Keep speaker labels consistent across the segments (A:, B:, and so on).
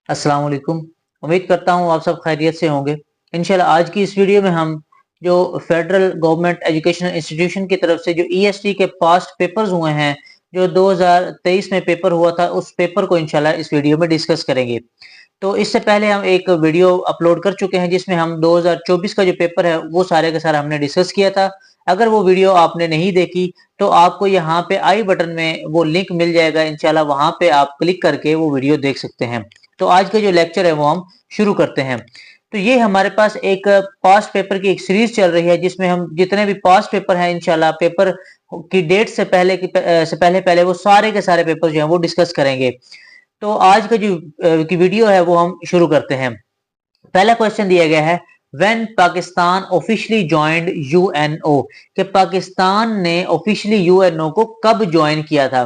A: अस्सलाम वालेकुम। उम्मीद करता हूँ आप सब खैरियत से होंगे। इंशाल्लाह आज की इस वीडियो में हम जो फेडरल गवर्नमेंट एजुकेशन इंस्टीट्यूशन की तरफ से जो ईएसटी के पास्ट पेपर्स हुए हैं, जो 2023 में पेपर हुआ था, उस पेपर को इंशाल्लाह इस वीडियो में डिस्कस करेंगे। तो इससे पहले हम एक वीडियो अपलोड कर चुके हैं जिसमें हम 2024 का जो पेपर है वो सारे का सारा हमने डिस्कस किया था। अगर वो वीडियो आपने नहीं देखी तो आपको यहाँ पे आई बटन में वो लिंक मिल जाएगा, इंशाल्लाह वहां पे आप क्लिक करके वो वीडियो देख सकते हैं। तो आज का जो लेक्चर है वो हम शुरू करते हैं। तो ये हमारे पास एक पास्ट पेपर की एक सीरीज चल रही है जिसमें हम जितने भी पास्ट पेपर हैं इंशाल्लाह पेपर की डेट से पहले पहले वो सारे के सारे पेपर जो हैं वो डिस्कस करेंगे। तो आज का जो की वीडियो है वो हम शुरू करते हैं। पहला क्वेश्चन दिया गया है, when Pakistan officially joined UNO, कि पाकिस्तान ने ऑफिशियली यूएनओ को कब ज्वाइन किया था।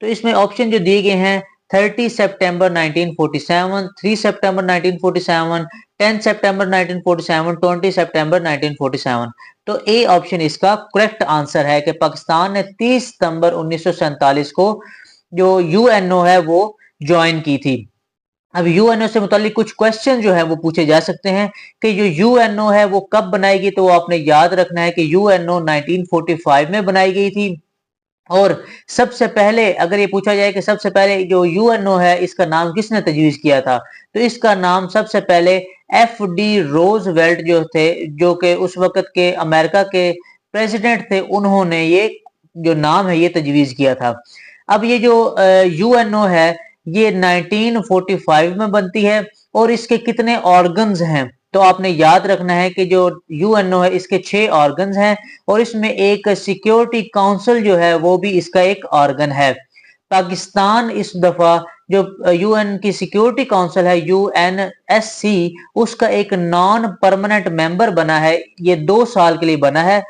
A: तो इसमें ऑप्शन जो दिए गए हैं 30 सितंबर 1947, 3 सितंबर 1947, 10 सितंबर 1947, 20 सितंबर 1947। तो ए ऑप्शन इसका करेक्ट आंसर है कि पाकिस्तान ने 30 सितंबर 1947 को जो यूएनओ है वो ज्वाइन की थी। अब यूएनओ से मुतालिक कुछ क्वेश्चन जो है वो पूछे जा सकते हैं कि जो यूएनओ है वो कब बनाएगी। तो वो आपने याद रखना है कि यूएनओ 1945 में बनाई गई थी। और सबसे पहले अगर ये पूछा जाए कि सबसे पहले जो यूएनओ है इसका नाम किसने तजवीज किया था, तो इसका नाम सबसे पहले एफ डी रोजवेल्ट जो थे, जो कि उस वक्त के अमेरिका के प्रेसिडेंट थे, उन्होंने ये जो नाम है ये तजवीज किया था। अब ये जो यूएनओ है ये 1945 में बनती है और इसके कितने ऑर्गन्स हैं, तो आपने याद रखना है कि जो यूएनओ है इसके 6 ऑर्गन्स हैं और इसमें एक सिक्योरिटी काउंसिल जो है वो भी इसका एक ऑर्गन है। पाकिस्तान इस दफा जो यूएन की सिक्योरिटी काउंसिल है यूएनएससी, उसका एक नॉन परमानेंट मेंबर बना है। ये 2 साल के लिए बना है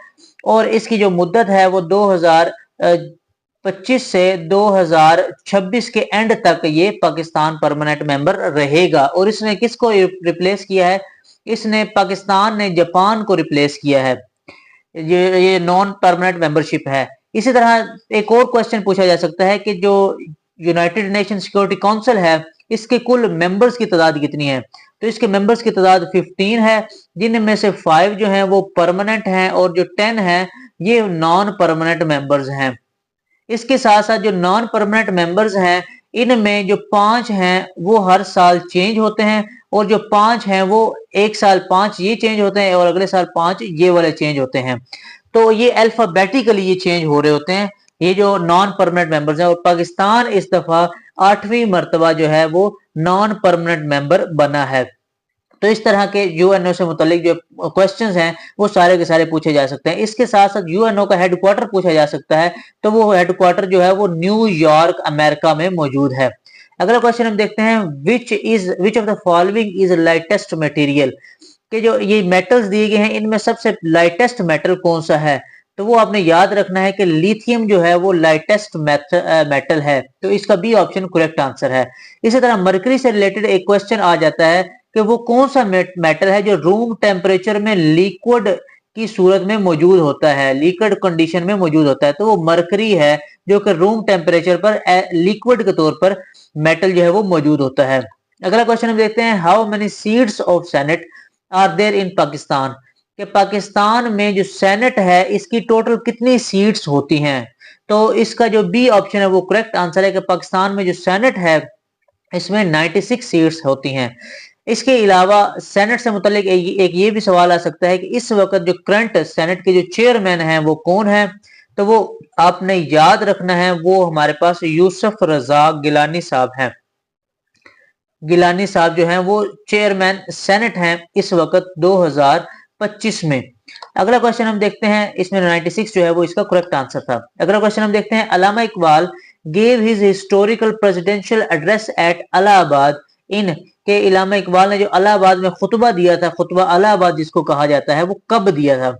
A: और इसकी जो मुद्दत है वो 2025 से 2026 के एंड तक ये पाकिस्तान परमानेंट मेंबर रहेगा। और इसने किसको रिप्लेस किया है? इसने पाकिस्तान ने जापान को रिप्लेस किया है। ये नॉन परमानेंट मेंबरशिप है। इसी तरह एक और क्वेश्चन पूछा जा सकता है कि जो यूनाइटेड नेशन सिक्योरिटी काउंसिल है इसके कुल मेंबर्स की तादाद कितनी है। तो इसके मेंबर्स की तादाद 15 है, जिनमें से 5 जो हैं वो परमानेंट हैं और जो 10 हैं ये नॉन परमानेंट मेंबर्स हैं। इसके साथ साथ जो नॉन परमानेंट मेंबर्स हैं इनमें जो 5 हैं वो हर साल चेंज होते हैं और जो 5 हैं वो एक साल 5 ये चेंज होते हैं और अगले साल 5 ये वाले चेंज होते हैं। तो ये अल्फाबेटिकली ये चेंज हो रहे होते हैं, ये जो नॉन परमानेंट मेंबर्स हैं। और पाकिस्तान इस दफा 8वीं मर्तबा जो है वो नॉन परमानेंट मेंबर बना है। तो इस तरह के यूएनओ से मुतालिक जो क्वेश्चंस हैं वो सारे के सारे पूछे जा सकते हैं। इसके साथ साथ यूएनओ का हेडक्वार्टर पूछा जा सकता है, तो वो हेडक्वार्टर जो है वो न्यूयॉर्क अमेरिका में मौजूद है। अगला क्वेश्चन हम देखते हैं, विच of the following is lightest material, कि जो ये मेटल्स दिए गए हैं इनमें सबसे लाइटेस्ट मेटल कौन सा है। तो वो आपने याद रखना है कि लिथियम जो है वो लाइटेस्ट मेटल है। तो इसका बी ऑप्शन करेक्ट आंसर है। इसी तरह मरकरी से रिलेटेड एक क्वेश्चन आ जाता है कि वो कौन सा मेटल है जो रूम टेम्परेचर में लिक्विड की सूरत में मौजूद होता है, लिक्विड कंडीशन में मौजूद होता है। तो वो मरकरी है जो कि रूम टेम्परेचर पर लिक्विड के तौर पर मेटल जो है वो मौजूद होता है। अगला क्वेश्चन हम देखते हैं, how many seats of senate are there in Pakistan, कि पाकिस्तान में जो सेनेट है इसकी टोटल कितनी सीट्स होती हैं। तो इसका जो बी ऑप्शन है वो करेक्ट आंसर है कि पाकिस्तान में जो सेनेट है इसमें 96 सीट्स होती हैं। इसके अलावा सेनेट से मुतालिक एक ये भी सवाल आ सकता है कि इस वक्त जो करंट सेनेट के जो चेयरमैन हैं वो कौन है। तो वो आपने याद रखना है, वो हमारे पास यूसुफ रजा गिलानी साहब हैं। गिलानी साहब जो हैं वो चेयरमैन सेनेट हैं इस वक्त 2025 में। अगला क्वेश्चन हम देखते हैं, इसमें 96 जो है वो इसका करेक्ट आंसर था। अगला क्वेश्चन हम देखते हैं, Allama Iqbal gave his historical presidential address at Allahabad in, के इलामा इकबाल ने जो इलाहाबाद में खुतबा दिया था, खुतबा इलाहाबाद जिसको कहा जाता है, वो कब दिया था।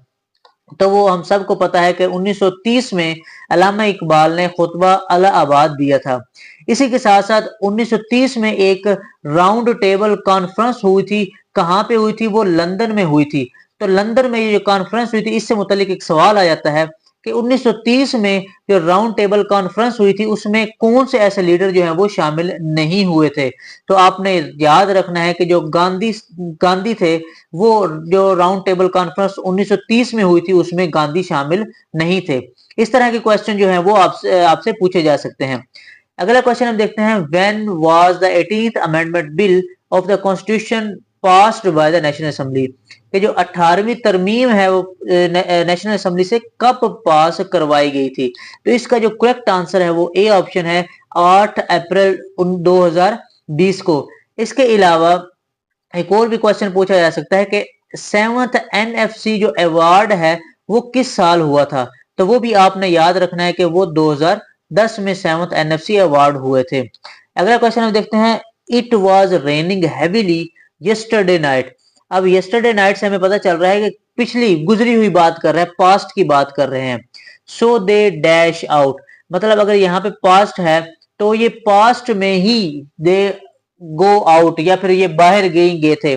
A: तो वो हम सबको पता है कि 1930 में अल्लामा इकबाल ने खुतबा इलाहाबाद दिया था। इसी के साथ साथ 1930 में एक राउंड टेबल कॉन्फ्रेंस हुई थी। कहाँ पे हुई थी? वो लंदन में हुई थी। तो लंदन में ये जो कॉन्फ्रेंस हुई थी इससे मुतालिक एक सवाल आ जाता है कि 1930 में जो राउंड टेबल कॉन्फ्रेंस हुई थी उसमें कौन से ऐसे लीडर जो हैं वो शामिल नहीं हुए थे। तो आपने याद रखना है कि जो गांधी थे वो जो राउंड टेबल कॉन्फ्रेंस 1930 में हुई थी उसमें गांधी शामिल नहीं थे। इस तरह के क्वेश्चन जो है वो आपसे पूछे जा सकते हैं। अगला क्वेश्चन हम देखते हैं, when was the 18th amendment bill of the constitution passed by the national assembly, कि जो 18वीं तरमीम है वो नेशनल असेंबली से कब पास करवाई गई थी। तो इसका जो करेक्ट आंसर है वो ए ऑप्शन है, 8 अप्रैल 2020 को। इसके अलावा एक और भी क्वेश्चन पूछा जा सकता है कि 7th एनएफसी जो अवार्ड है वो किस साल हुआ था। तो वो भी आपने याद रखना है कि वो 2010 में 7th एनएफसी अवार्ड हुए थे। अगला क्वेश्चन हम देखते हैं, it was raining heavily yesterday night. अब यस्टरडे नाइट से हमें पता चल रहा है कि पिछली गुजरी हुई बात कर रहे हैं, पास्ट की बात कर रहे हैं। सो दे डैश आउट, मतलब अगर यहाँ पे पास्ट है तो ये पास्ट में ही दे गो आउट या फिर ये बाहर गए थे।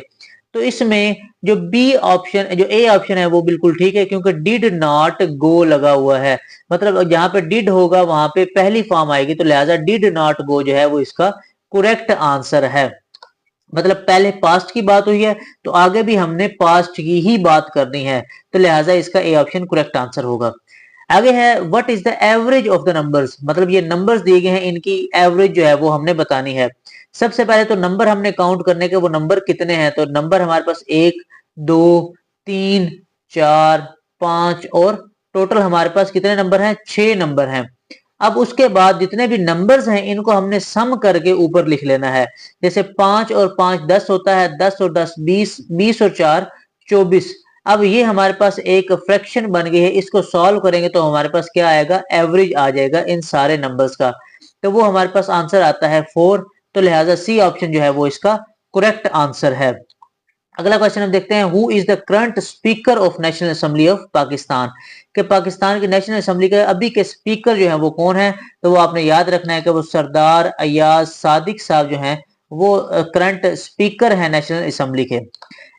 A: तो इसमें जो बी ऑप्शन जो ए ऑप्शन है वो बिल्कुल ठीक है, क्योंकि डिड नॉट गो लगा हुआ है। मतलब जहां पे डिड होगा वहां पे पहली फॉर्म आएगी, तो लिहाजा डिड नॉट गो जो है वो इसका करेक्ट आंसर है। मतलब पहले पास्ट की बात हुई है तो आगे भी हमने पास्ट की ही बात करनी है, तो लिहाजा इसका ए ऑप्शन करेक्ट आंसर होगा। आगे है, what is the average of the numbers, मतलब ये नंबर्स दिए गए हैं, इनकी एवरेज जो है वो हमने बतानी है। सबसे पहले तो नंबर हमने काउंट करने के, वो नंबर कितने हैं। तो नंबर हमारे पास 1 2 3 4 5 और टोटल हमारे पास कितने नंबर हैं, 6 नंबर हैं। अब उसके बाद जितने भी नंबर्स हैं इनको हमने सम करके ऊपर लिख लेना है। जैसे 5 और 5 10 होता है, 10 और 10 20, 20 और 4 24। अब ये हमारे पास एक फ्रैक्शन बन गई है, इसको सॉल्व करेंगे तो हमारे पास क्या आएगा, एवरेज आ जाएगा इन सारे नंबर्स का। तो वो हमारे पास आंसर आता है 4। तो लिहाजा सी ऑप्शन जो है वो इसका करेक्ट आंसर है। अगला क्वेश्चन हम देखते हैं, who is the current speaker of national assembly of Pakistan, कि पाकिस्तान की नेशनल असेंबली के अभी के स्पीकर जो है वो कौन है। तो वो आपने याद रखना है कि वो सरदार अयाज सादिक साहब जो हैं वो करंट स्पीकर है नेशनल असेंबली के।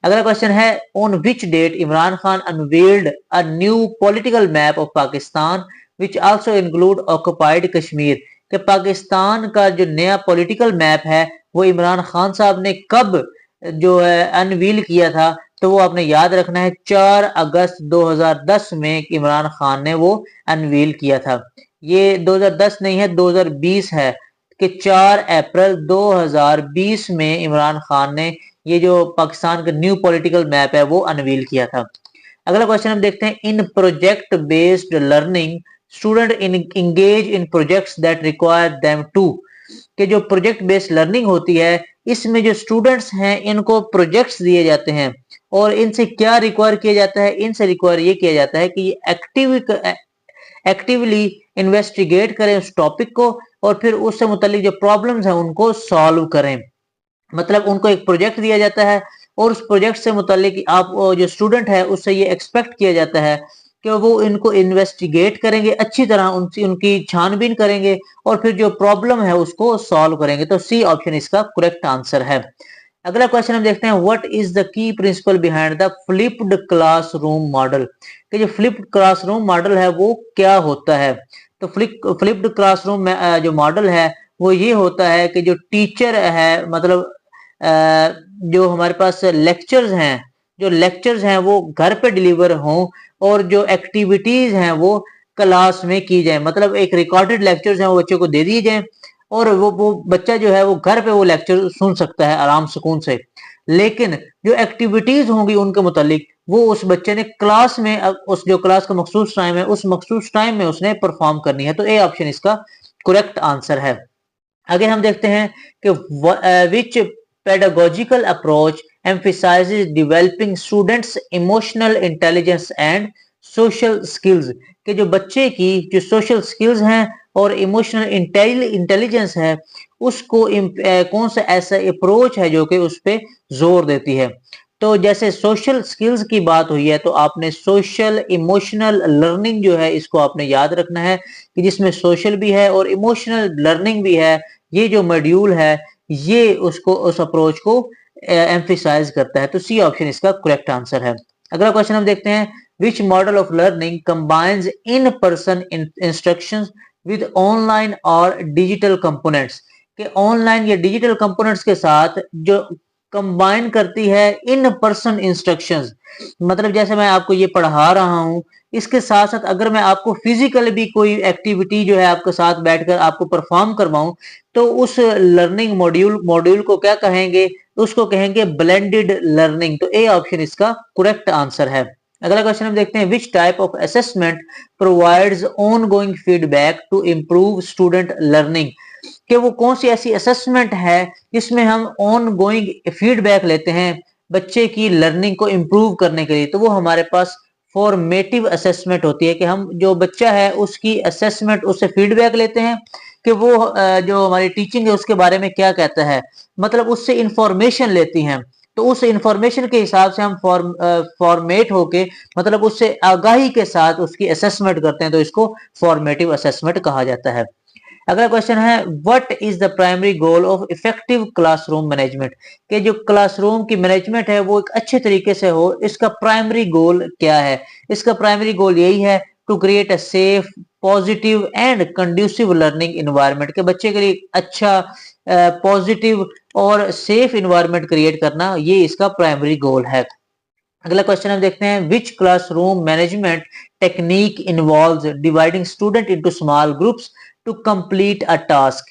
A: अगला क्वेश्चन है, on which date Imran Khan unveiled a new political map of Pakistan which also include occupied Kashmir, कि पाकिस्तान का जो नया पॉलिटिकल मैप है वो इमरान खान साहब ने कब जो है अनवील किया था। तो वो आपने याद रखना है 4 अगस्त 2010 में इमरान खान ने वो अनवील किया था। ये 2010 नहीं है, 2020 है, कि 4 अप्रैल 2020 में इमरान खान ने ये जो पाकिस्तान का न्यू पॉलिटिकल मैप है वो अनवील किया था। अगला क्वेश्चन हम देखते हैं, in project based learning student engage in projects that require them to, कि जो प्रोजेक्ट बेस्ड लर्निंग होती है इसमें जो स्टूडेंट्स हैं इनको प्रोजेक्ट्स दिए जाते हैं और इनसे क्या रिक्वायर किया जाता है, इनसे रिक्वायर ये किया जाता है कि ये एक्टिवली इन्वेस्टिगेट करें उस टॉपिक को और फिर उससे मुतालिक जो प्रॉब्लम्स हैं उनको सॉल्व करें। मतलब उनको एक प्रोजेक्ट दिया जाता है और उस प्रोजेक्ट से मुतालिक आप जो स्टूडेंट है उससे ये एक्सपेक्ट किया जाता है कि वो इनको इन्वेस्टिगेट करेंगे, अच्छी तरह उनकी छानबीन करेंगे और फिर जो प्रॉब्लम है उसको सॉल्व करेंगे। तो सी ऑप्शन इसका करेक्ट आंसर है। अगला क्वेश्चन हम देखते हैं, what is the key principle behind the flipped classroom model, कि जो फ्लिप्ड क्लासरूम मॉडल है वो क्या होता है। तो फ्लिप्ड क्लासरूम में जो मॉडल है वो ये होता है कि जो टीचर है, मतलब जो हमारे पास लेक्चर्स हैं वो घर पे डिलीवर हों और जो एक्टिविटीज हैं वो क्लास में की जाए। मतलब एक रिकॉर्डेड लेक्चर्स हैं वो बच्चे को दे दिए जाए और वो बच्चा जो है वो घर पे वो लेक्चर सुन सकता है आराम सुकून से। लेकिन जो एक्टिविटीज होंगी उनके मुतालिक वो उस बच्चे ने क्लास में, उस जो क्लास का मखसूस टाइम है उस मखसूस टाइम में उसने परफॉर्म करनी है। तो ए ऑप्शन इसका करेक्ट आंसर है। आगे हम देखते हैं कि विच pedagogical approach emphasizes developing students emotional intelligence and social skills, कि जो बच्चे की जो सोशल स्किल्स हैं और इमोशनल इंटेलिजेंस है उसको कौन सा ऐसा अप्रोच है जो कि उस पर जोर देती है। तो जैसे सोशल स्किल्स की बात हुई है तो आपने सोशल इमोशनल लर्निंग जो है इसको आपने याद रखना है कि जिसमें सोशल भी है और इमोशनल लर्निंग भी है। ये जो मॉड्यूल है ये उसको उस अप्रोच को एम्फिसाइज करता है। तो सी ऑप्शन इसका करेक्ट आंसर है। अगला क्वेश्चन हम देखते हैं, which model of learning combines in-person instructions with online और digital components, कि ऑनलाइन या डिजिटल कंपोनेंट्स के साथ जो कंबाइन करती है इन पर्सन इंस्ट्रक्शंस, मतलब जैसे मैं आपको ये पढ़ा रहा हूं, इसके साथ साथ अगर मैं आपको फिजिकल भी कोई एक्टिविटी जो है आपके साथ बैठकर आपको परफॉर्म करवाऊं, तो उस लर्निंग मॉड्यूल को क्या कहेंगे? उसको कहेंगे ब्लेंडेड लर्निंग। तो ए ऑप्शन इसका करेक्ट आंसर है। अगला क्वेश्चन हम देखते हैं, which type of assessment provides ongoing feedback to improve student learning, कि वो कौन सी ऐसी असेसमेंट है जिसमें हम ऑन गोइंग फीडबैक लेते हैं बच्चे की लर्निंग को इम्प्रूव करने के लिए? तो वो हमारे पास फॉर्मेटिव असेसमेंट होती है, कि हम जो बच्चा है उसकी असेसमेंट, उससे फीडबैक लेते हैं कि वो जो हमारी टीचिंग है उसके बारे में क्या कहता है, मतलब उससे इंफॉर्मेशन लेती हैं। तो उस इंफॉर्मेशन के हिसाब से हम फॉर्मेट होके, मतलब उससे आगाही के साथ उसकी असेसमेंट करते हैं, तो इसको फॉर्मेटिव असेसमेंट कहा जाता है। अगला क्वेश्चन है, what is the primary goal of effective classroom management, कि जो क्लासरूम की मैनेजमेंट है वो एक अच्छे तरीके से हो, इसका प्राइमरी गोल क्या है? इसका प्राइमरी गोल यही है, to create a safe, positive and conducive learning environment, के बच्चे के लिए अच्छा, पॉजिटिव और सेफ इन्वायरमेंट क्रिएट करना, ये इसका प्राइमरी गोल है। अगला क्वेश्चन हम देखते हैं, which classroom management technique involves dividing student into small groups to complete a task,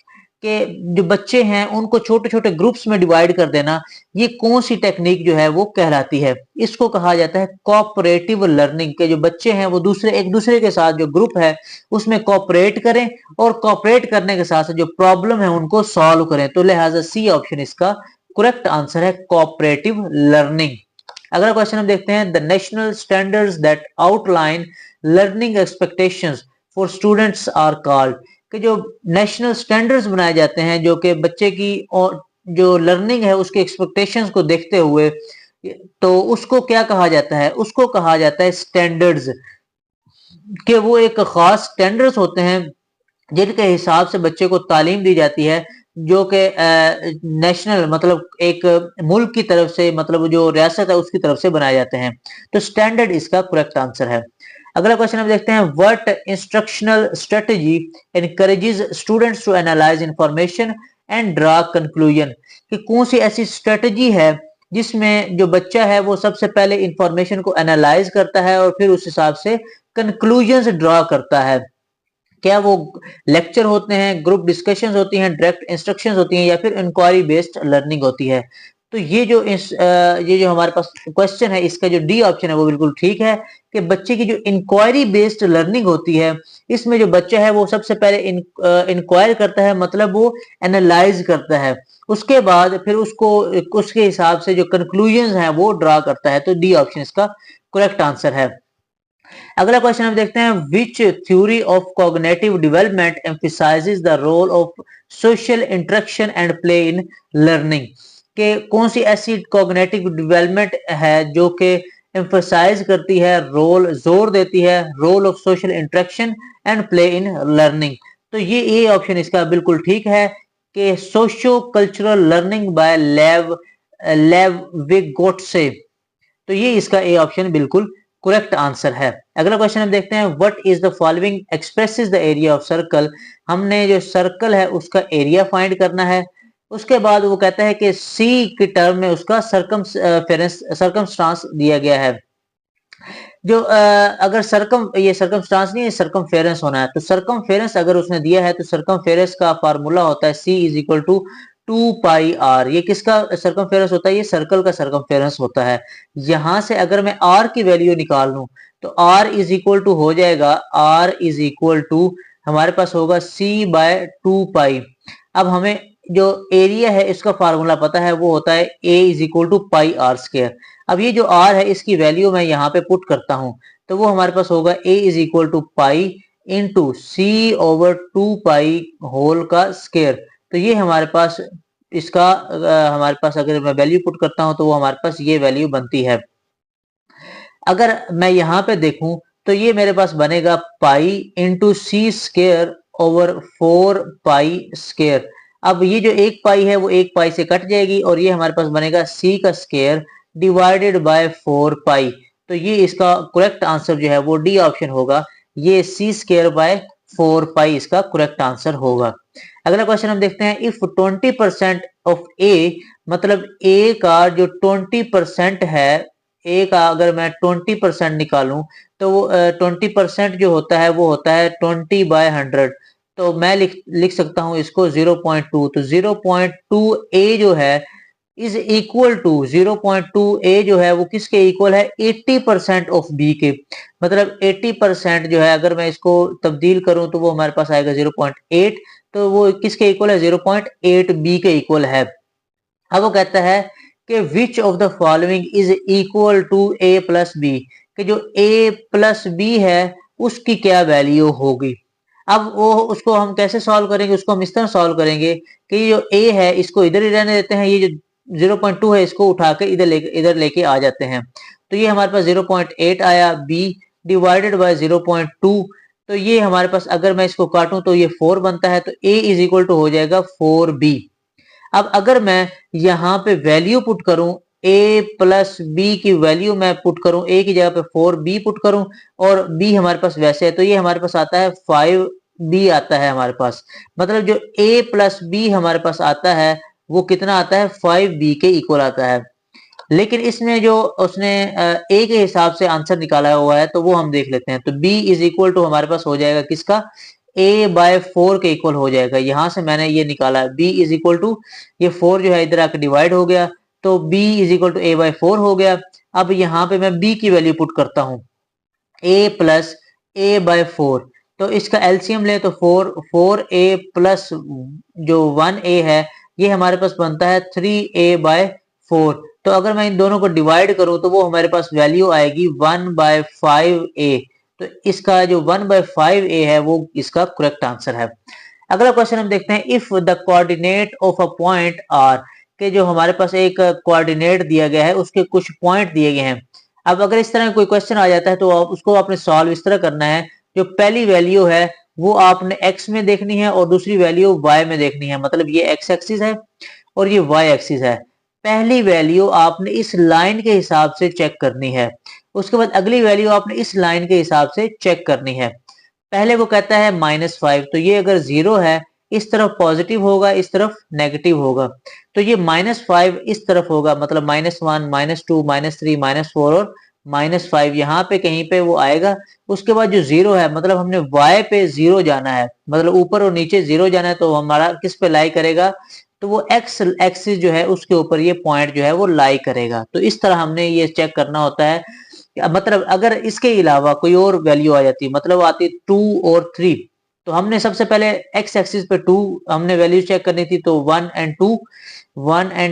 A: के जो बच्चे हैं उनको छोटे छोटे ग्रुप्स में डिवाइड कर देना, ये कौन सी टेक्निक जो है वो कहलाती है? इसको कहा जाता है कोऑपरेटिव लर्निंग, के जो बच्चे हैं वो एक दूसरे के साथ जो ग्रुप है उसमें कोऑपरेट करें, और कोऑपरेट करने के साथ जो प्रॉब्लम है उनको सॉल्व करें। तो लिहाजा सी ऑप्शन इसका करेक्ट आंसर है, कोऑपरेटिव लर्निंग। अगला क्वेश्चन हम देखते हैं, the national standards that outline learning expectations for students are called, कि जो नेशनल स्टैंडर्ड्स बनाए जाते हैं जो कि बच्चे की जो लर्निंग है उसके एक्सपेक्टेशंस को देखते हुए, तो उसको क्या कहा जाता है? उसको कहा जाता है स्टैंडर्ड्स, कि वो एक खास स्टैंडर्ड्स होते हैं जिनके हिसाब से बच्चे को तालीम दी जाती है, जो कि नेशनल, मतलब एक मुल्क की तरफ से, मतलब जो रियासत है उसकी तरफ से बनाए जाते हैं। तो स्टैंडर्ड इसका करेक्ट आंसर है। अगला क्वेश्चन हम देखते हैं, what instructional strategy encourages students to analyse information and draw conclusion, कि कौन सी ऐसी स्ट्रेटजी है जिसमें जो बच्चा है वो सबसे पहले इंफॉर्मेशन को एनालाइज करता है और फिर उस हिसाब से कंक्लूजन्स ड्रा करता है? क्या वो लेक्चर होते हैं, ग्रुप डिस्कशंस होती हैं, डायरेक्ट इंस्ट्रक्शंस होती हैं, या फिर इंक्वायरी बेस्ड लर्निंग होती है? तो ये जो हमारे पास क्वेश्चन है, इसका जो डी ऑप्शन है वो बिल्कुल ठीक है, कि बच्चे की जो इंक्वायरी बेस्ड लर्निंग होती है, इसमें जो बच्चा है वो सबसे पहले इंक्वायर करता है, मतलब वो एनालाइज करता है, उसके बाद फिर उसके हिसाब से जो कंक्लूजन है वो ड्रा करता है। तो डी ऑप्शन इसका करेक्ट आंसर है। अगला क्वेश्चन हम देखते हैं, which theory of cognitive development emphasises the role of social interaction and play in learning, के कौन सी ऐसी कॉग्निटिव डेवलपमेंट है जो कि एम्फसाइज करती है, जोर देती है role of social interaction and play in learning? तो ये ए ऑप्शन इसका बिल्कुल ठीक है, कि socio cultural learning by Vygotsky. तो ये इसका ए ऑप्शन बिल्कुल करेक्ट आंसर है। अगला क्वेश्चन हम देखते हैं, what is the following expresses the area of circle, हमने जो सर्कल है उसका एरिया फाइंड करना है। उसके बाद वो कहता है कि सी की टर्म में उसका सर्कमस्टांस दिया गया है। जो अगर ये सर्कमस्टांस नहीं है, सर्कमफेरेंस होना है, तो सर्कमफेरेंस अगर उसने दिया है तो सर्कमफेरेंस का फार्मूला होता है C is equal to 2πr। ये किसका सर्कमफेरेंस होता है? ये सर्कल का सर्कमफेरेंस होता है। यहां से अगर मैं r की वैल्यू निकाल लूं तो r इज इक्वल टू हो जाएगा, r इज इक्वल टू हमारे पास होगा C/2π। अब हमें जो एरिया है इसका फार्मूला पता है, वो होता है A is equal to pi r square. अब ये जो r है इसकी वैल्यू मैं यहाँ पे पुट करता हूं, तो वो हमारे पास होगा A is equal to pi into C/2π whole का स्क्वायर। तो ये हमारे पास हमारे पास अगर मैं वैल्यू पुट करता हूं तो वो हमारे पास ये वैल्यू बनती है। अगर मैं यहाँ पे देखूं तो ये मेरे पास बनेगा पाई इंटू सी स्क्वायर ओवर 4π स्क्वायर। अब ये जो एक पाई है वो एक पाई से कट जाएगी और ये हमारे पास बनेगा सी का स्क्वायर डिवाइडेड बाय 4π। तो तो ये इसका करेक्ट आंसर जो है वो डी ऑप्शन होगा, ये सी स्क्वायर बाय 4 पाई इसका करेक्ट आंसर होगा। अगला क्वेश्चन हम देखते हैं, इफ 20% ऑफ ए, मतलब ए का जो 20% है, ए का अगर मैं 20% निकालूं तो वो 20% जो होता है वो होता है 20/100। तो मैं लिख सकता हूं इसको 0.2। तो 0.2 ए जो है इज इक्वल टू 0.2 ए जो है वो किसके इक्वल है, 80% ऑफ बी के। मतलब 80% जो है अगर मैं इसको तब्दील करूं तो वो हमारे पास आएगा 0.8। तो वो किसके इक्वल है, 0.8 बी के इक्वल है। अब वो कहता है कि which of the following is equal to A plus B, कि जो ए प्लस बी है उसकी क्या वैल्यू होगी। अब वो उसको हम कैसे सॉल्व करेंगे, उसको हम इस तरह सॉल्व करेंगे कि ये जो ए है इसको इधर ही रहने देते हैं, ये जो 0.2 है इसको उठा के इधर लेके आ जाते हैं। तो ये हमारे पास 0.8 आया, बी डिवाइडेड बाय 0.2। तो ये हमारे पास अगर मैं इसको काटूं तो ये 4 बनता है, तो ए इज इक्वल टू हो जाएगा 4b। अब अगर मैं यहाँ पे वैल्यू पुट करूं, a प्लस बी की वैल्यू मैं पुट करूं, a की जगह पे 4b पुट करूं और b हमारे पास वैसे है, तो ये हमारे पास आता है 5b आता है हमारे पास। मतलब जो a प्लस बी हमारे पास आता है वो कितना आता है, 5b के इक्वल आता है। लेकिन इसमें जो उसने a के हिसाब से आंसर निकाला हुआ है तो वो हम देख लेते हैं। तो b इज इक्वल टू हमारे पास हो जाएगा किसका, a/4 के इक्वल हो जाएगा। यहां से मैंने ये निकाला b इज इक्वल टू, ये 4 जो है इधर आकर डिवाइड हो गया, तो b is equal to a/4 हो गया। अब यहाँ पे मैं b की वैल्यू पुट करता हूँ, a प्लस a/4। तो इसका एलसीएम ले तो 4a प्लस जो 1a है ये हमारे पास बनता है 3a/4। तो अगर मैं इन दोनों को डिवाइड करूं तो वो हमारे पास वैल्यू आएगी 1/5a। तो इसका जो 1/5a है वो इसका करेक्ट आंसर है। अगला क्वेश्चन हम देखते हैं, if the coordinate of a point R, के जो हमारे पास एक कोऑर्डिनेट दिया गया है उसके कुछ पॉइंट दिए गए हैं। अब अगर इस तरह कोई क्वेश्चन आ जाता है तो उसको आपने सॉल्व इस तरह करना है, जो पहली वैल्यू है वो आपने x में देखनी है और दूसरी वैल्यू y में देखनी है। मतलब ये x एक्सिस है और ये y एक्सिस है। पहली वैल्यू आपने इस लाइन के हिसाब से चेक करनी है, उसके बाद अगली वैल्यू आपने इस लाइन के हिसाब से चेक करनी है। पहले वो कहता है -5, तो ये अगर 0 है इस तरफ पॉजिटिव होगा, इस तरफ नेगेटिव होगा। तो ये -5 इस तरफ होगा, मतलब -1 -2 -3 -4 और -5 यहाँ पे कहीं पे वो आएगा। उसके बाद जो 0 है, मतलब हमने y पे 0 जाना है, मतलब ऊपर और नीचे 0 जाना है, तो हमारा किस पे लाई करेगा, तो वो x एक्सिस जो है उसके ऊपर ये पॉइंट जो है वो लाई करेगा। तो इस तरह हमने ये चेक करना होता है। मतलब अगर इसके अलावा कोई और वैल्यू आ जाती, मतलब आती 2 और 3, तो हमने सबसे पहले x एक्सिस पे 2 हमने वैल्यू चेक करनी थी, तो 1 एंड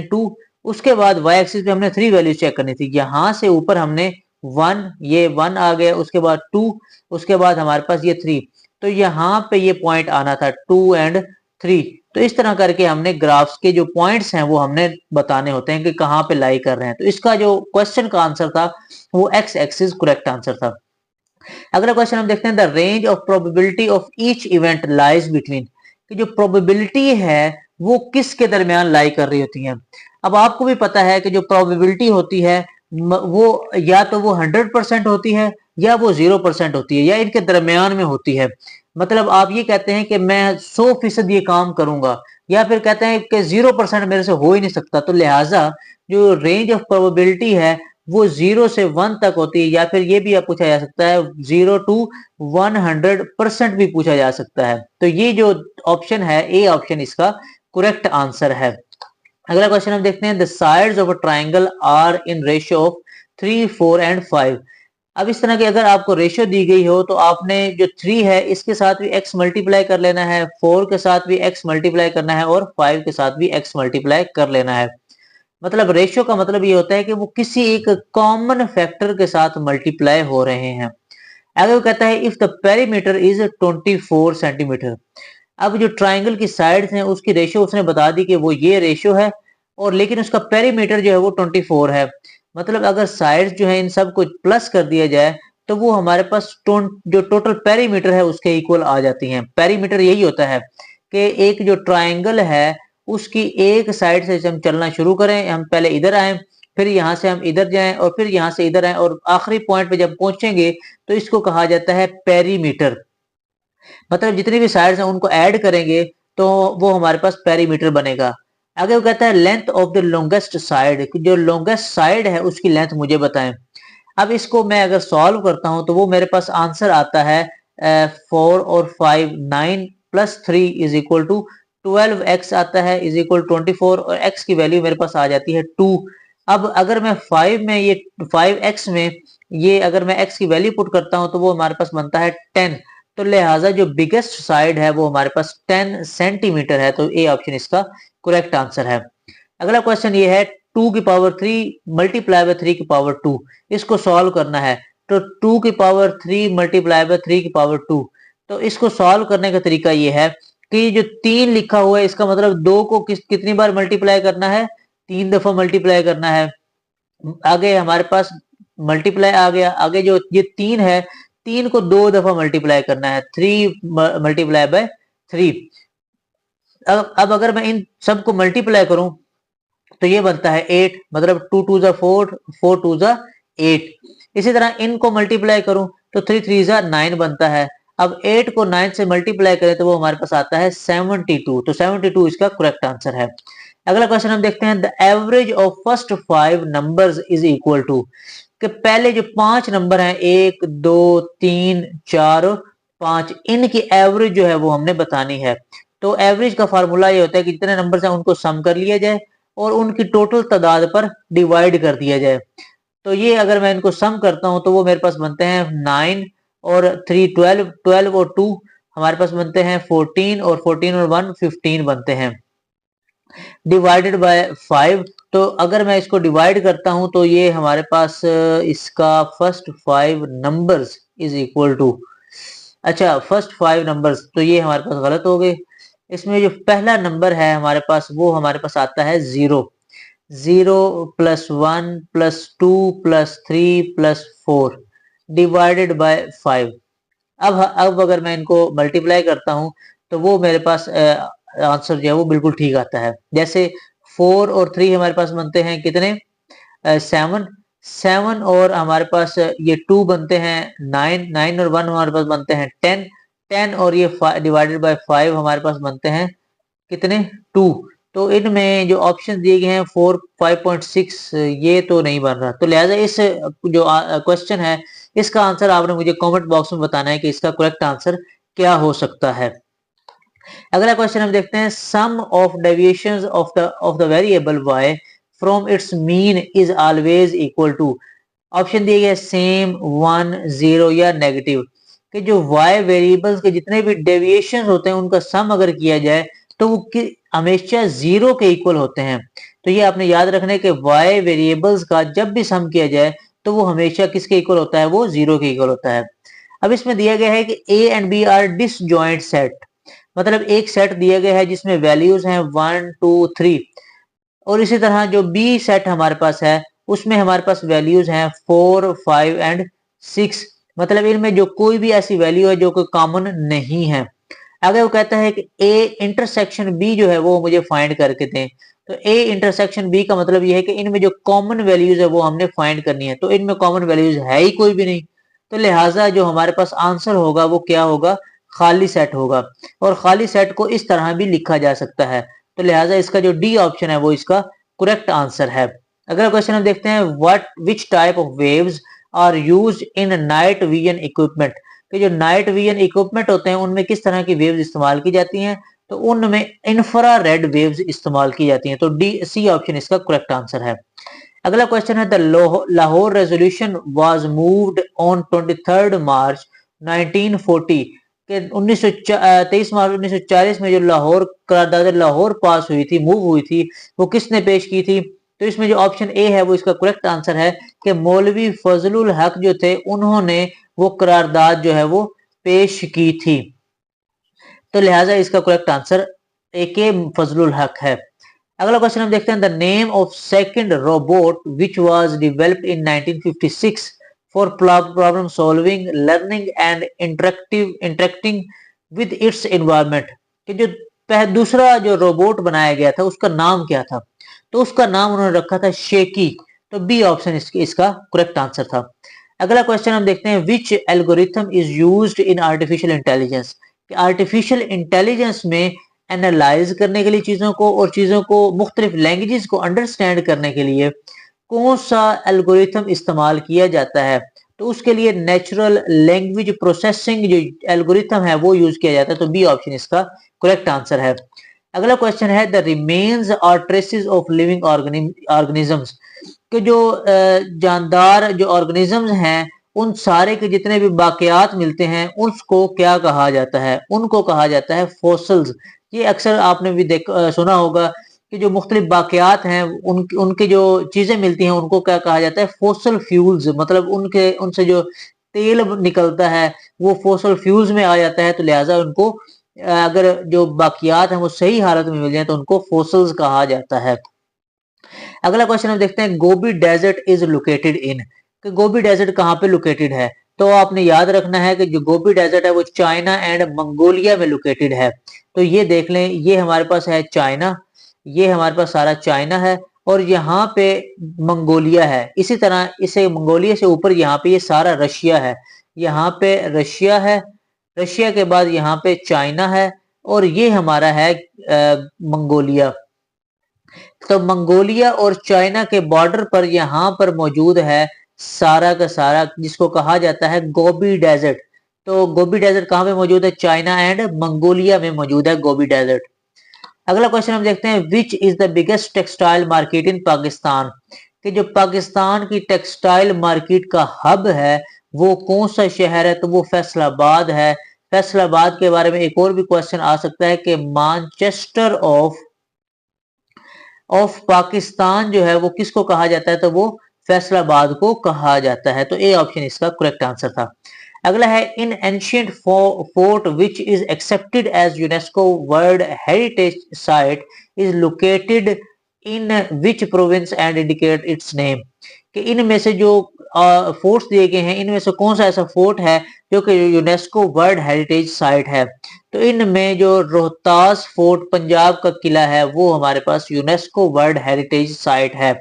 A: 2। उसके बाद y एक्सिस पे हमने 3 वैल्यू चेक करनी थी। यहां से ऊपर हमने 1, ये 1 आ गया, उसके बाद 2, उसके बाद हमारे पास ये 3। तो यहाँ पे ये पॉइंट आना था 2 एंड 3। तो इस तरह करके हमने ग्राफ्स के जो पॉइंट्स हैं वो हमने बताने होते हैं कि कहाँ पे लाई कर रहे हैं। तो इसका जो क्वेश्चन का आंसर था वो x एक्सिस करेक्ट आंसर था। अगला क्वेश्चन हम देखते हैं, the range of probability of each event lies between, कि जो प्रोबेबिलिटी है वो किसके दरमियान लाई कर रही होती है। अब आपको भी पता है कि जो प्रोबेबिलिटी होती है वो या तो वो 100% होती है या वो 0% होती है या इनके दरमियान में होती है। मतलब आप ये कहते हैं कि मैं 100% ये काम करूंगा, या फिर कहते हैं कि 0% मेरे से हो ही नहीं सकता। तो लिहाजा जो रेंज ऑफ प्रोबेबिलिटी है वो 0 से 1 तक होती है, या फिर ये भी आप पूछा जा सकता है 0 to 100% भी पूछा जा सकता है। तो ये जो ऑप्शन है, ए ऑप्शन इसका करेक्ट आंसर है। अगला क्वेश्चन हम देखते हैं, the sides of a triangle are in ratio of 3, 4 and 5। अब इस तरह की अगर आपको रेशियो दी गई हो तो आपने जो 3 है इसके साथ भी x मल्टीप्लाई कर लेना है, 4 के साथ भी x मल्टीप्लाई करना है और 5 के साथ भी x मल्टीप्लाई कर लेना है। मतलब रेशियो का मतलब ये होता है कि वो किसी एक कॉमन फैक्टर के साथ मल्टीप्लाई हो रहे हैं। आगे वो कहता है, if the perimeter is 24 centimetre. अब जो ट्राइंगल की साइड्स हैं उसकी रेशियो उसने बता दी कि वो ये रेशियो है, और लेकिन उसका पेरीमीटर जो है वो 24 है। मतलब अगर साइड्स जो है इन सब को प्लस कर दिया जाए तो वो हमारे पास जो टोटल पेरीमीटर है उसके इक्वल आ जाती हैं। पेरीमीटर यही होता है कि एक जो ट्राइंगल है उसकी एक साइड से हम चलना शुरू करें, हम पहले इधर आए फिर यहाँ से हम इधर जाएं और फिर यहाँ से इधर आए और आखिरी पॉइंट पे जब पहुंचेंगे तो इसको कहा जाता है पेरीमीटर। मतलब जितनी भी साइड्स हैं उनको ऐड करेंगे तो वो हमारे पास पेरीमीटर बनेगा। आगे वो कहता है length of the longest side, जो लॉन्गेस्ट साइड है उसकी लेंथ मुझे बताएं। अब इसको मैं अगर सॉल्व करता हूं तो वो मेरे पास आंसर आता है 4 और 5 9 plus 3 is equal to 12x आता है इज इक्वल 24 और x की वैल्यू मेरे पास आ जाती है 2। अब अगर मैं 5 में ये 5x में ये अगर मैं x की वैल्यू पुट करता हूं तो वो हमारे पास बनता है 10। तो लिहाजा जो बिगेस्ट साइड है वो हमारे पास 10 सेंटीमीटर है, तो ए ऑप्शन इसका करेक्ट आंसर है। अगला क्वेश्चन ये है 2 की पावर 3 मल्टीप्लाई बाय 3 की पावर 2, इसको सॉल्व करना है। तो 2 की पावर 3 मल्टीप्लाई बाय 3 की पावर 2, तो इसको सॉल्व करने का तरीका ये है कि जो 3 लिखा हुआ है इसका मतलब 2 को कितनी बार मल्टीप्लाई करना है, 3 दफा मल्टीप्लाई करना है। आगे हमारे पास मल्टीप्लाई आ गया, आगे जो ये 3 है 3 को 2 दफा मल्टीप्लाई करना है, 3 मल्टीप्लाई बाय 3। अब अगर मैं इन सबको मल्टीप्लाई करूं तो ये बनता है 8, मतलब 2 2 जा 4, 4 2 जा 8। इसी तरह इनको मल्टीप्लाई करूं तो 3 3 जा 9 बनता है। अब 8 को 9 से मल्टीप्लाई करें तो वो हमारे पास आता है 72, तो 72 इसका करेक्ट आंसर है। अगला क्वेश्चन हम देखते हैं the average of first 5 numbers is equal to, कि पहले जो 5 नंबर हैं 1 2 3 4 5, इनकी एवरेज जो है वो हमने बतानी है। तो एवरेज का फार्मूला ये होता है कि जितने नंबर्स हैं उनको सम कर लिया जाए और उनकी टोटल तादाद पर डिवाइड कर दिया जाए। तो ये अगर मैं इनको सम करता हूं तो वो मेरे पास बनते हैं 9 और 3 12, 12 और 2 हमारे पास बनते हैं 14 और 14 और 1 15 बनते हैं, डिवाइडेड बाय 5। तो अगर मैं इसको डिवाइड करता हूं तो ये हमारे पास इसका first 5 numbers is equal to, अच्छा फर्स्ट 5 नंबर्स, तो ये हमारे पास गलत हो गए। इसमें जो पहला नंबर है हमारे पास वो हमारे पास आता है 0, 0 plus 1 plus 2 plus 3 plus 4 divided by 5। अब अगर मैं इनको मल्टीप्लाई करता हूं तो वो मेरे पास आंसर जो है वो बिल्कुल ठीक आता है। जैसे 4 और 3 हमारे पास बनते हैं कितने, 7, 7 और हमारे पास ये 2 बनते हैं 9, 9 और 1 हमारे पास बनते हैं 10, 10 और ये डिवाइडेड बाय 5 हमारे पास बनते हैं कितने, 2। तो इनमें जो ऑप्शन दिए गए हैं 4 5.6 ये तो नहीं बन रहा, तो लिहाजा इस जो क्वेश्चन है इसका आंसर आपने मुझे कमेंट बॉक्स में बताना है कि इसका करेक्ट आंसर क्या हो सकता है। अगला क्वेश्चन हम देखते हैं sum of deviations of the variable y from its mean is always equal to. Option दिए गए सेम, 1 0 या नेगेटिव, कि जो y वेरिएबल्स के जितने भी डेविएशन होते हैं उनका सम अगर किया जाए तो वो हमेशा 0 के इक्वल होते हैं। तो ये आपने याद रखना है कि y वेरिएबल्स का जब भी सम किया जाए तो वो हमेशा किसके इक्वल होता है, वो 0 के इक्वल होता है। अब इसमें दिया गया है कि a and b are disjoint set, मतलब एक सेट दिया गया है जिसमें वैल्यूज हैं 1 2 3, और इसी तरह जो बी सेट हमारे पास है उसमें हमारे पास वैल्यूज हैं 4 5 एंड 6, मतलब इनमें जो कोई भी ऐसी वैल्यू है जो कोई कॉमन नहीं है। आगे वो कहता है कि ए इंटरसेक्शन बी जो है वो मुझे फाइंड करके दें। तो ए इंटरसेक्शन बी का मतलब ये है कि इनमें जो कॉमन वैल्यूज है वो हमने फाइंड करनी है, तो इनमें कॉमन वैल्यूज है ही कोई भी नहीं, तो लिहाजा जो हमारे पास आंसर होगा वो क्या होगा, खाली सेट होगा। और खाली सेट को इस तरह भी लिखा जा सकता है, तो लिहाजा इसका जो डी ऑप्शन है वो इसका करेक्ट आंसर है। अगला क्वेश्चन हम देखते हैं what which type of waves are used in night vision equipment, कि जो नाइट विजन इक्विपमेंट होते हैं उनमें किस तरह की वेव्स इस्तेमाल की जाती हैं, तो उनमें इंफ्रारेड वेव्स इस्तेमाल की जाती हैं, तो डी सी ऑप्शन इसका करेक्ट आंसर है। अगला क्वेश्चन है the Lahore resolution was moved on 23 मार्च 1940, के 23 मार्च 1940 में जो लाहौर करारदाद लाहौर पास हुई थी, मूव हुई थी, वो किसने पेश की थी। तो इसमें जो ऑप्शन ए है वो इसका करेक्ट आंसर है कि मौलवी फजलुल हक जो थे उन्होंने वो करारदाद जो है वो पेश की थी, तो लिहाजा इसका करेक्ट आंसर ए के फजलुल हक है। अगला क्वेश्चन हम देखते हैं the name of second robot which was developed in 1956 for problem solving learning and interacting with its environment, कि जो दूसरा जो रोबोट बनाया गया था उसका नाम क्या था, तो उसका नाम उन्होंने रखा था शेकी। तो बी ऑप्शन इसका करेक्ट आंसर था। अगला क्वेश्चन हम देखते हैं, which algorithm is used in artificial intelligence. Artificial intelligence में एनालाइज करने के लिए चीजों को और चीजों को मुख्तलिफ लैंग्वेजेस को अंडरस्टैंड करने के लिए कौन सा एल्गोरिथम इस्तेमाल किया जाता है, तो उसके लिए नेचुरल लैंग्वेज प्रोसेसिंग जो एल्गोरिथम है वो यूज किया जाता है। तो बी ऑप्शन इसका करेक्ट आंसर है। अगला क्वेश्चन है, द रिमेन्स और ट्रेसेस ऑफ लिविंग ऑर्गेनिजम्स, कि जो जानदार जो ऑर्गेनिजम्स हैं उन सारे के जितने भी बाकियात मिलते हैं उसको क्या कहा जाता है, उनको कहा जाता है फॉसिल्स। ये अक्सर आपने भी सुना होगा कि जो मुख्तलिफ बाकियात हैं उनके जो चीजें मिलती हैं उनको क्या कहा जाता है, फॉसिल फ्यूल्स। मतलब उनके उनसे जो तेल निकलता है वो फॉसिल फ्यूल्स में आ जाता है, तो लिहाजा उनको अगर जो बाकियात हैं वो सही हालत में मिल जाए तो उनको फॉसिल्स कहा जाता है। अगला क्वेश्चन हम देखते हैं, Gobi desert is located in, कि गोबी डेजर्ट कहाँ पे लोकेटेड है। तो आपने याद रखना है कि जो गोबी डेजर्ट है वो चाइना एंड मंगोलिया में लोकेटेड है। तो ये देख लें, ये हमारे पास है चाइना, ये हमारे पास सारा चाइना है और यहाँ पे मंगोलिया है। इसी तरह इसे मंगोलिया से ऊपर यहाँ पे ये सारा रशिया है, यहाँ पे रशिया है, रशिया के बाद यहाँ पे चाइना है और ये हमारा है मंगोलिया। तो मंगोलिया और चाइना के बॉर्डर पर यहाँ पर मौजूद है सारा का सारा, जिसको कहा जाता है गोबी डेजर्ट। तो गोबी डेजर्ट कहाँ पे मौजूद है, चाइना एंड मंगोलिया में मौजूद है गोबी डेजर्ट। अगला क्वेश्चन हम देखते हैं, which is the biggest textile market in Pakistan, कि जो पाकिस्तान की टेक्सटाइल मार्केट का हब है वो कौन सा शहर है, तो वो फैसलाबाद है। फैसलाबाद के बारे में एक और भी क्वेश्चन आ सकता है कि मानचेस्टर ऑफ पाकिस्तान जो है वो किसको कहा जाता है, तो वो फैसलाबाद को कहा जाता है। तो ए ऑप्शन इसका करेक्ट आंसर था। अगला है, in ancient fort which is accepted as UNESCO world heritage site is located in which province and indicate its name, कि इनमें से जो फोर्ट्स दिए गए हैं इनमें से कौन सा ऐसा फोर्ट है जो कि यूनेस्को वर्ल्ड हेरिटेज साइट है। तो इनमें जो रोहतास फोर्ट पंजाब का किला है वो हमारे पास यूनेस्को वर्ल्ड हेरिटेज साइट है।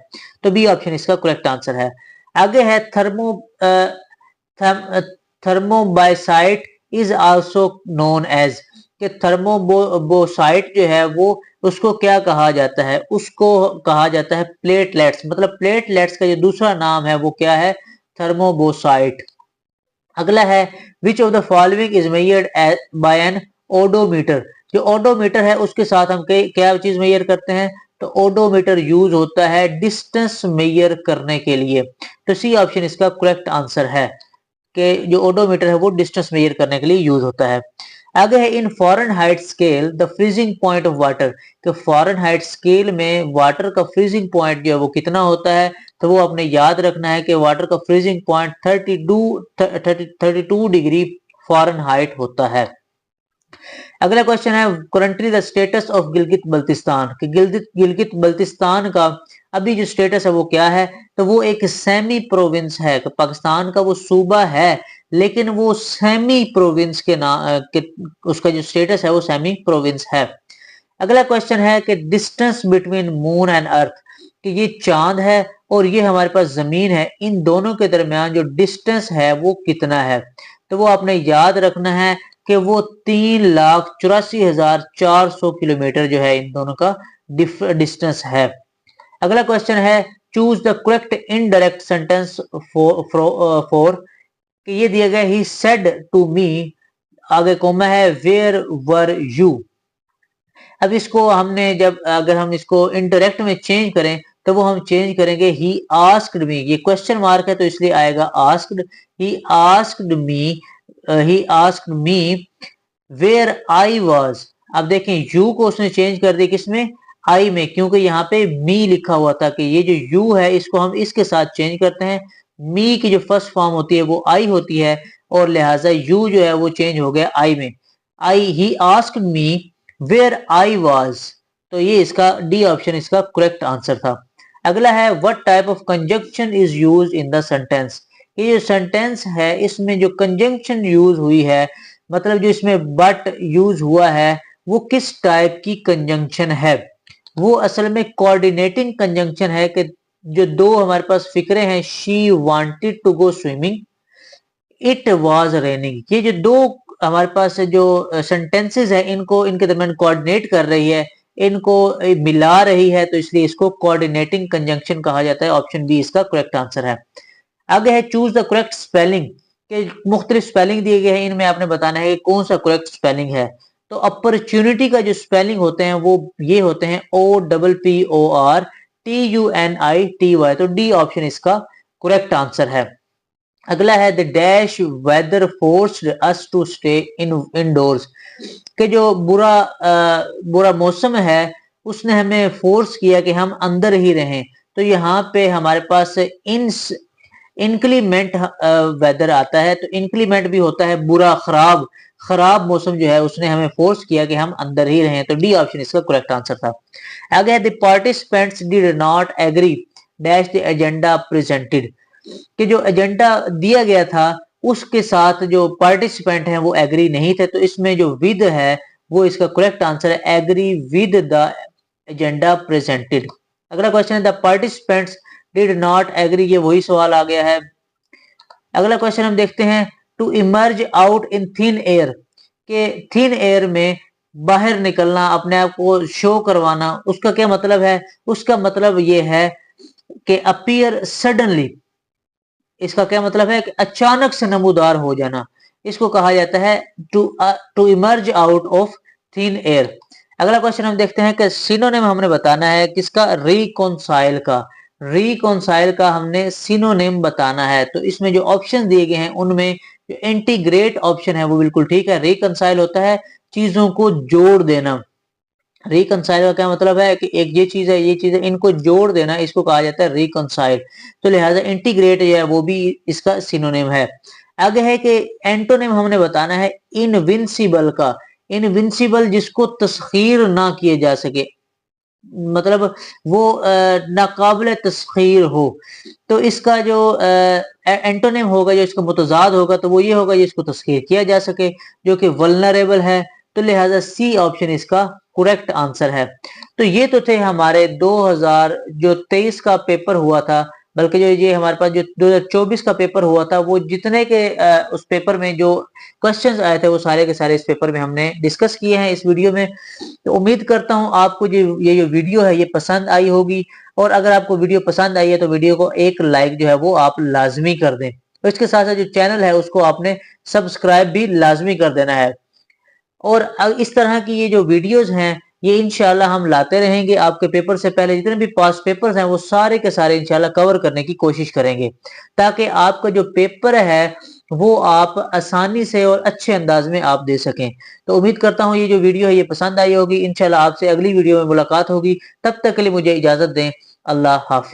A: तो बी ऑप्शन इसका करेक्ट आंसर है। आगे है, थर्मोबाइसाइट इज आल्सो नोन एज, कि थर्मोबोसाइट जो है वो उसको क्या कहा जाता है, उसको कहा जाता है प्लेटलेट्स। मतलब प्लेटलेट्स का जो दूसरा नाम है वो क्या है, थर्मोबोसाइट। अगला है, which of the following is measured by an odometer, जो ओडोमीटर है उसके साथ हम क्या चीज मेजर करते हैं, तो ओडोमीटर यूज होता है डिस्टेंस मेजर करने के लिए। तो सी ऑप्शन इसका करेक्ट आंसर है कि जो ओडोमीटर है वो डिस्टेंस मेजर करने के लिए यूज होता है। आगे है, in Fahrenheit scale the freezing point of water, तो फ़ारेनहाइट स्केल में वाटर का फ्रीजिंग पॉइंट जो है वो कितना होता है, तो वो आपने याद रखना है कि वाटर का फ्रीजिंग पॉइंट 32 डिग्री फ़ारेनहाइट होता है। अगला क्वेश्चन है, currently the status of Gilgit Baltistan, कि गिलगित बल्तिस्तान का अभी जो स्टेटस है वो क्या है, तो वो एक सेमी प्रोविंस है। कि पाकिस्तान का वो सूबा है लेकिन वो सेमी प्रोविंस के उसका जो स्टेटस है वो सेमी प्रोविंस है। अगला क्वेश्चन है कि distance between moon and earth, कि ये चांद है और ये हमारे पास जमीन है, इन दोनों के दरमियान जो डिस्टेंस है वो कितना है, तो वो आपने याद रखना है कि वो 3,84,400 किलोमीटर जो है इन दोनों का डिस्टेंस है। अगला क्वेश्चन है, choose the correct indirect sentence for, कि ये दिया गया, ही सेड टू मी, आगे कोमा है, वेयर वर यू। अब इसको हमने जब अगर हम इसको इनडायरेक्ट में चेंज करें तो वो हम चेंज करेंगे, ही आस्क्ड मी, ये क्वेश्चन मार्क है तो इसलिए आएगा asked, he asked me where I was. अब देखें, यू को उसने चेंज कर दिया किसमें, आई में, क्योंकि यहाँ पे मी लिखा हुआ था कि ये जो यू है इसको हम इसके साथ चेंज करते हैं, मी की जो फर्स्ट फॉर्म होती है वो आई होती है और लिहाजा यू जो है वो चेंज हो गया आई में। He asked me where I was, तो ये इसका डी ऑप्शन इसका करेक्ट आंसर था। अगला है, what type of conjunction is used in the sentence, ये जो सेंटेंस है इसमें जो कंजंक्शन यूज हुई है, मतलब जो इसमें बट यूज हुआ है वो किस टाइप की कंजंक्शन है, वो असल में कोऑर्डिनेटिंग कंजंक्शन है, कि जो दो हमारे पास फिक्रे हैं, she wanted to go swimming, it was raining, ये जो दो हमारे पास जो सेंटेंसेस है इनको इनके दरमियान कोऑर्डिनेट कर रही है, इनको मिला रही है, तो इसलिए इसको कोऑर्डिनेटिंग कंजंक्शन कहा जाता है। ऑप्शन बी इसका करेक्ट आंसर है। आगे है चूज द करेक्ट स्पेलिंग, के मुख्तलिफ स्पेलिंग दिए गए हैं, इनमें आपने बताना है कि कौन सा करेक्ट स्पेलिंग है। तो अपॉर्चुनिटी का जो स्पेलिंग होते हैं वो ये होते हैं OPPORTUNITY, तो डी ऑप्शन इसका करेक्ट आंसर है। अगला है the dash weather forced us to stay in indoors, के जो बुरा मौसम है उसने हमें फोर्स किया कि हम अंदर ही रहें। तो यहाँ पे हमारे पास इनक्लीमेंट वेदर आता है, तो इनक्लीमेंट भी होता है बुरा, खराब, खराब मौसम जो है उसने हमें फोर्स किया कि हम अंदर ही रहें, तो डी ऑप्शन इसका करेक्ट आंसर था। आगे है the participants did not agree dash the agenda presented, कि जो एजेंडा दिया गया था उसके साथ जो पार्टिसिपेंट हैं वो एग्री नहीं थे, तो इसमें जो विद है वो इसका करेक्ट आंसर है, agree with the agenda presented. अगला क्वेश्चन है the participants did not agree, ये वही सवाल आ गया है। अगला क्वेश्चन हम देखते हैं to emerge out in thin air, के थिन एयर में बाहर निकलना, अपने आप को शो करवाना, उसका क्या मतलब है? उसका मतलब ये है कि अपीयर सडनली, इसका क्या मतलब है कि अचानक से नमूदार हो जाना, इसको कहा जाता है to emerge out of thin air. अगला क्वेश्चन हम देखते हैं कि सिनोनिम हमने बताना है किसका? रिकॉन्साइल का। रिकॉन्साइल का हमने सिनोनिम बताना है, तो इसमें जो ऑप्शन दिए गए हैं उनमें जो इंटीग्रेट ऑप्शन है वो बिल्कुल ठीक है। रिकॉन्साइल होता है चीजों को जोड़ देना, रिकनसाइल का क्या मतलब है कि एक ये चीज है, ये चीज है, इनको जोड़ देना, इसको कहा जाता है रिकनसाइल। तो लिहाजा इंटीग्रेट जो है वो भी इसका सिनोनिम है। आगे है कि एंटोनिम हमने बताना है इनविंसिबल का। इनविंसिबल जिसको तस्खीर ना किए जा सके, मतलब वो नाकाबिल तस्खीर हो, तो इसका जो एंटोनिम होगा, जो इसका मुतजाद होगा, तो वो ये होगा जिसको तस्खीर किया जा सके, जो कि वल्नरेबल है। तो लिहाजा सी ऑप्शन इसका करेक्ट आंसर है। तो ये तो थे हमारे 2023 का पेपर हुआ था, बल्कि जो ये हमारे पास जो 2024 का पेपर हुआ था वो जितने के उस पेपर में जो क्वेश्चंस आए थे वो सारे के सारे इस पेपर में हमने डिस्कस किए हैं इस वीडियो में। तो उम्मीद करता हूं आपको ये जो वीडियो है ये पसंद आई होगी, और अगर आपको वीडियो पसंद आई है तो वीडियो को एक लाइक जो है वो आप लाजमी कर दें। तो इसके साथ साथ जो चैनल है उसको आपने सब्सक्राइब भी लाजमी कर देना है। और इस तरह की ये जो वीडियोस हैं ये इंशाल्लाह हम लाते रहेंगे। आपके पेपर से पहले जितने भी पास पेपर्स हैं वो सारे के सारे इंशाल्लाह कवर करने की कोशिश करेंगे, ताकि आपका जो पेपर है वो आप आसानी से और अच्छे अंदाज में आप दे सकें। तो उम्मीद करता हूँ ये जो वीडियो है ये पसंद आई होगी। इंशाल्लाह आपसे अगली वीडियो में मुलाकात होगी, तब तक के लिए मुझे इजाजत दें। अल्लाह हाफिज।